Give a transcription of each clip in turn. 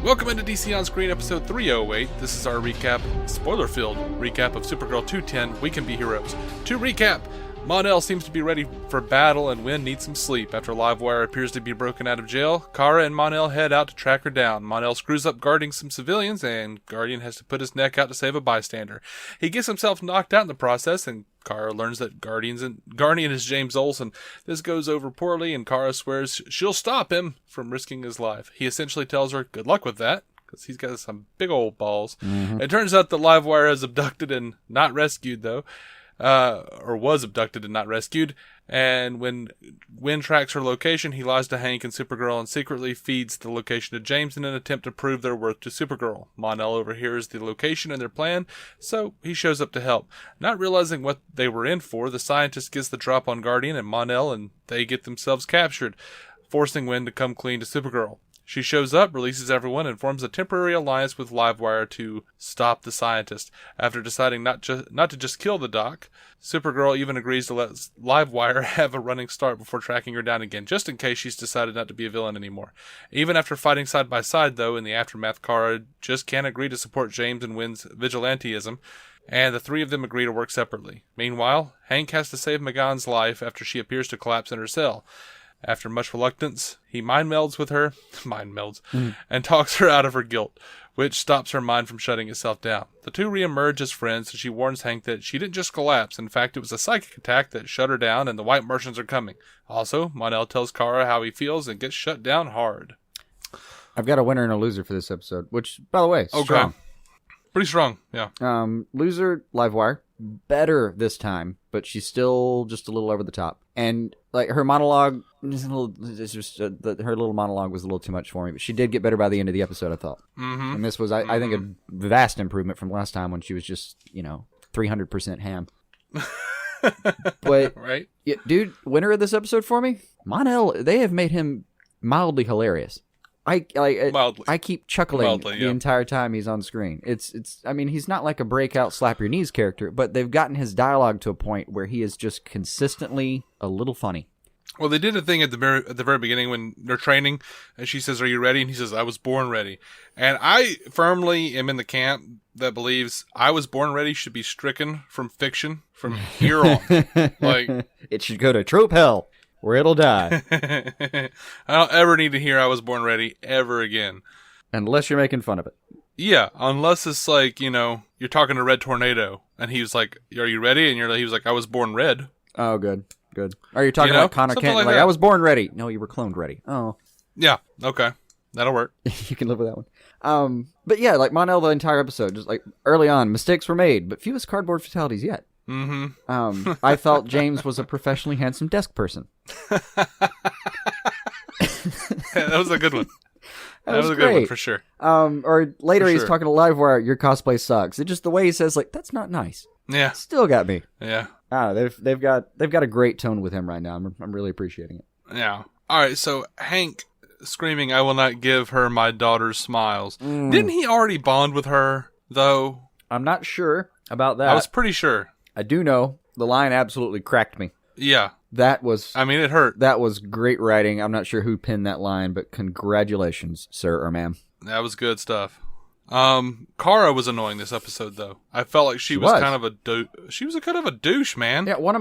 Welcome into DC On Screen episode 308. This is our recap, spoiler-filled recap of Supergirl 2x10, We Can Be Heroes. To recap, Mon-El seems to be ready for battle and Winn needs some sleep. After Livewire appears to be broken out of jail, Kara and Mon-El head out to track her down. Mon-El screws up guarding some civilians, and Guardian has to put his neck out to save a bystander. He gets himself knocked out in the process, and Kara learns that Guardian is James Olsen. This goes over poorly, and Kara swears she'll stop him from risking his life. He essentially tells her, good luck with that, because he's got some big old balls. Mm-hmm. It turns out that Livewire is abducted and not rescued, though. Or was abducted and not rescued. And when Winn tracks her location, he lies to Hank and Supergirl and secretly feeds the location to James in an attempt to prove their worth to Supergirl. Mon-El overhears the location and their plan, so he shows up to help. Not realizing what they were in for, the scientist gets the drop on Guardian and Mon-El, and they get themselves captured, forcing Winn to come clean to Supergirl. She shows up, releases everyone, and forms a temporary alliance with Livewire to stop the scientist. After deciding not to just kill the Doc, Supergirl even agrees to let Livewire have a running start before tracking her down again, just in case she's decided not to be a villain anymore. Even after fighting side by side, though, in the aftermath, Kara just can't agree to support James and Winn's vigilantism, and the three of them agree to work separately. Meanwhile, Hank has to save M'gann's life after she appears to collapse in her cell. After much reluctance, he mind melds with her, and talks her out of her guilt, which stops her mind from shutting itself down. The two reemerge as friends, and she warns Hank that she didn't just collapse. In fact, it was a psychic attack that shut her down, and the White Martians are coming. Also, Mon-El tells Kara how he feels and gets shut down hard. I've got a winner and a loser for this episode, which, by the way, strong. Pretty strong, yeah. Loser, Livewire. Better this time, but she's still just a little over the top. And like her monologue, her little monologue was a little too much for me. But she did get better by the end of the episode, I thought. Mm-hmm. And this was, I think, a vast improvement from last time when she was just 300% ham. But right, yeah, dude, winner of this episode for me, Mon-El. They have made him mildly hilarious. I keep chuckling the entire time he's on screen. I mean, he's not like a breakout slap your knees character, but they've gotten his dialogue to a point where he is just consistently a little funny. Well, they did a thing at the very beginning when they're training, and she says, "Are you ready?" And he says, "I was born ready." And I firmly am in the camp that believes "I was born ready" should be stricken from fiction from here on. Like, it should go to trope hell, where it'll die. I don't ever need to hear "I was born ready" ever again. Unless you're making fun of it. Yeah, unless it's like, you're talking to Red Tornado, and he was like, "Are you ready?" And he was like, "I was born red." Oh, good. Are you talking about Connor Kent? Like, I was born ready. No, you were cloned ready. Oh. Yeah, okay. That'll work. You can live with that one. But yeah, like Mon-El the entire episode, just like early on, mistakes were made, but fewest cardboard fatalities yet. Mm-hmm. I thought James was a professionally handsome desk person. That was a good one. That was a good one for sure. Or later he's talking to Livewire, your cosplay sucks. It's just the way he says, like, that's not nice. Yeah. Still got me. Yeah. They've got a great tone with him right now. I'm really appreciating it. Yeah. All right, so Hank screaming, "I will not give her my daughter's smiles." Didn't he already bond with her, though? I'm not sure about that. I was pretty sure. I do know the line absolutely cracked me. Yeah. It hurt. That was great writing. I'm not sure who penned that line, but congratulations, sir or ma'am. That was good stuff. Kara was annoying this episode, though. I felt like she was kind of a douche, man. Yeah, one of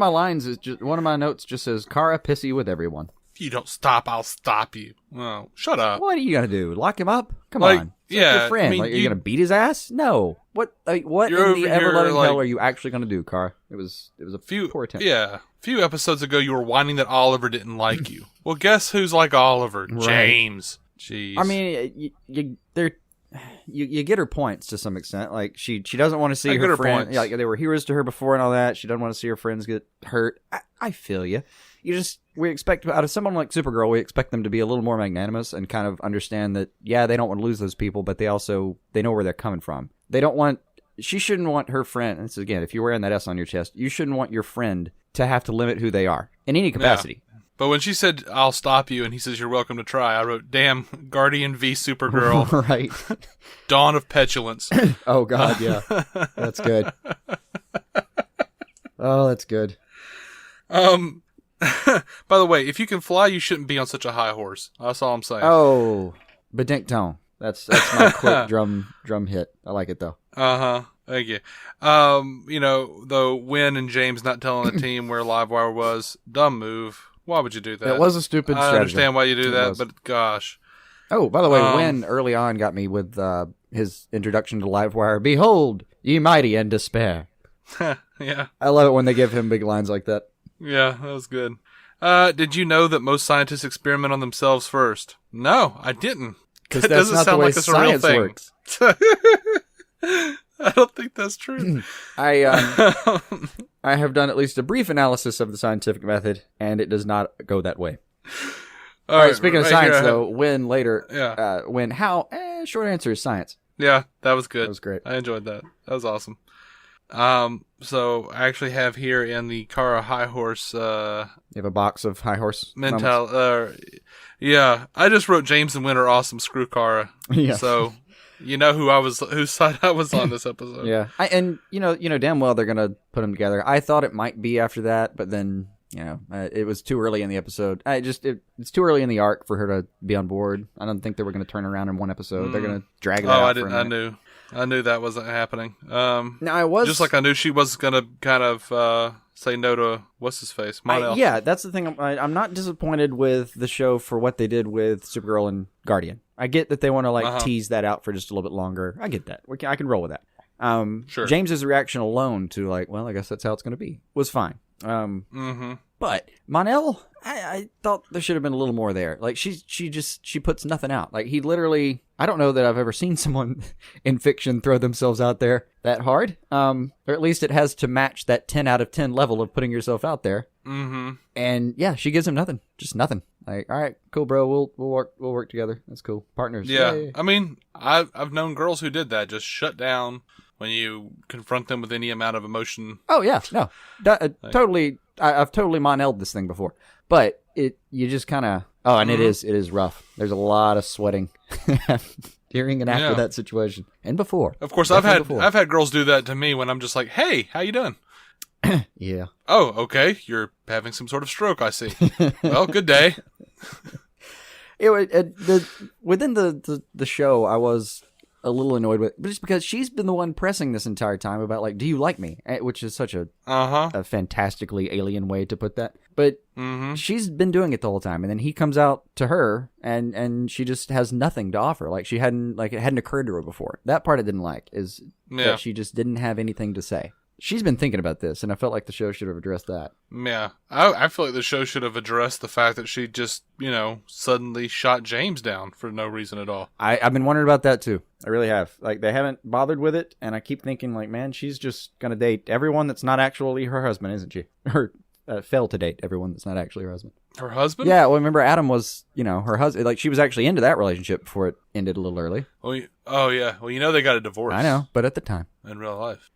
my notes just says, Kara pissy with everyone. If you don't stop, I'll stop you. Oh, shut up. What are you gonna do? Lock him up? Come on. It's like your friend. Are you gonna beat his ass? No. What in the ever-loving hell are you actually gonna do, Kara? It was a poor attempt. Yeah. A few episodes ago, you were whining that Oliver didn't like you. Well, guess who's like Oliver? Right. James. Jeez. I mean, you get her points to some extent. Like she doesn't want to see her friends. Yeah, like they were heroes to her before and all that. She doesn't want to see her friends get hurt. I feel you. We expect out of someone like Supergirl, we expect them to be a little more magnanimous and kind of understand that they don't want to lose those people, but they know where they're coming from. She shouldn't want her friend. This is, again, if you're wearing that S on your chest, you shouldn't want your friend to have to limit who they are in any capacity. Yeah. But when she said, "I'll stop you," and he says, "You're welcome to try," I wrote, "Damn, Guardian v Supergirl." Right. Dawn of Petulance. Oh, God, yeah. That's good. Oh, that's good. By the way, if you can fly, you shouldn't be on such a high horse. That's all I'm saying. Oh, Bedink Tone. That's my quick drum hit. I like it though. Thank you. Though Winn and James not telling the team where Livewire was, dumb move. Why would you do that? It was a stupid strategy. I understand why you do that, but gosh. Oh, by the way, Winn early on got me with his introduction to Livewire. Behold, ye mighty and despair. Yeah. I love it when they give him big lines like that. Yeah, that was good. Did you know that most scientists experiment on themselves first? No, I didn't. Because that doesn't sound like it's a real thing. Works. I don't think that's true. I have done at least a brief analysis of the scientific method, and it does not go that way. All right, speaking of science, though, Winn later. Yeah. Winn, how? Short answer is science. Yeah, that was good. That was great. I enjoyed that. That was awesome. So I actually have here in the Kara High Horse. You have a box of High Horse. Yeah. I just wrote James and Winn are awesome. Screw Kara. Yeah. So you know whose side I was on this episode. Yeah. And you know damn well they're gonna put them together. I thought it might be after that, but then it was too early in the episode. It's too early in the arc for her to be on board. I don't think they were going to turn around in one episode. They're going to drag that out. I knew that wasn't happening. Now I was just like I knew she was going to kind of say no to what's his face, Mon-El. Yeah, that's the thing. I'm not disappointed with the show for what they did with Supergirl and Guardian. I get that they want to tease that out for just a little bit longer. I get that. I can roll with that. Sure. James's reaction alone to I guess that's how it's going to be was fine. But Mon-El, I thought there should have been a little more there. Like she puts nothing out. Like he literally, I don't know that I've ever seen someone in fiction throw themselves out there that hard. Or at least it has to match that 10 out of 10 level of putting yourself out there. Mm-hmm. And yeah, she gives him nothing, just nothing. Like, all right, cool, bro. We'll work together. That's cool. Partners. Yeah. Yay. I mean, I've known girls who did that. Just shut down when you confront them with any amount of emotion. Oh yeah, no, totally. I've totally Mon-El'd this thing before, but you just kind of and it is rough. There's a lot of sweating during and after that situation, and before. Of course, I've had girls do that to me when I'm just like, "Hey, how you doing?" Yeah. Oh, okay. You're having some sort of stroke, I see. Well, good day. Within the show, I was a little annoyed with, but just because she's been the one pressing this entire time about do you like me? Which is such a fantastically alien way to put that. But she's been doing it the whole time, and then he comes out to her, and she just has nothing to offer. It hadn't occurred to her before. That part I didn't like is that she just didn't have anything to say. She's been thinking about this, and I felt like the show should have addressed that. Yeah. I feel like the show should have addressed the fact that she just, suddenly shot James down for no reason at all. I've been wondering about that, too. I really have. They haven't bothered with it, and I keep thinking, man, she's just going to date everyone that's not actually her husband, isn't she? Or fail to date everyone that's not actually her husband. Her husband? Yeah, well, remember Adam was, her husband. She was actually into that relationship before it ended a little early. Oh, yeah. Well, they got a divorce. I know, but at the time. In real life.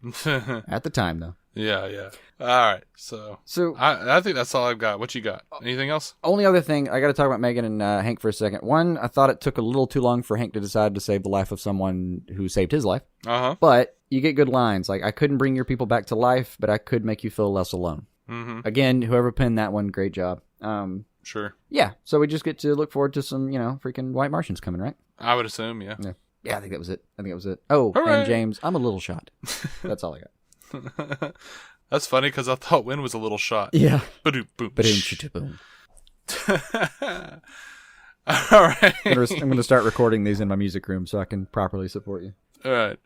At the time, though. Yeah. All right. So I think that's all I've got. What you got? Anything else? Only other thing, I got to talk about Megan and Hank for a second. One, I thought it took a little too long for Hank to decide to save the life of someone who saved his life. But you get good lines. I couldn't bring your people back to life, but I could make you feel less alone. Mm-hmm. Again, whoever penned that one, great job. Sure. Yeah, so we just get to look forward to some, freaking White Martians coming, right? I would assume, yeah. Yeah, I think that was it. Oh, hooray! And James, I'm a little shot. That's all I got. That's funny because I thought Winn was a little shot. Yeah. Ba-doom, boom. Ba-doom. All right. I'm going to start recording these in my music room so I can properly support you. All right.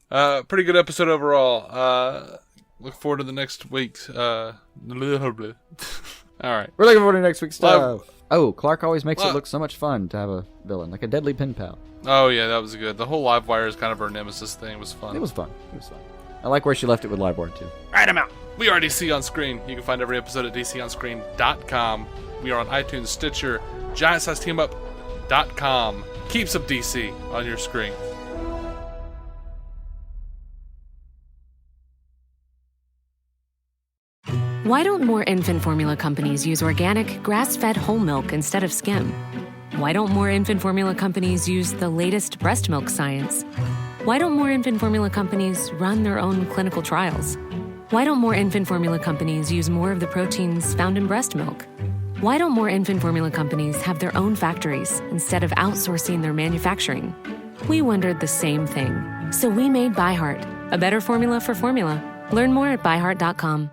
Pretty good episode overall. Look forward to the next week's. All right. We're looking forward to next week's stuff. Clark always makes it look so much fun to have a villain, like a deadly pen pal. Oh, yeah, that was good. The whole Livewire is kind of her nemesis thing. Was fun. It was fun. I like where she left it with Livewire, too. All right, I'm out. We are DC On Screen. You can find every episode at DCOnScreen.com. We are on iTunes, Stitcher, GiantSizeTeamUp.com. Keep some DC on your screen. Why don't more infant formula companies use organic, grass-fed whole milk instead of skim? Why don't more infant formula companies use the latest breast milk science? Why don't more infant formula companies run their own clinical trials? Why don't more infant formula companies use more of the proteins found in breast milk? Why don't more infant formula companies have their own factories instead of outsourcing their manufacturing? We wondered the same thing. So we made ByHeart, a better formula for formula. Learn more at byheart.com.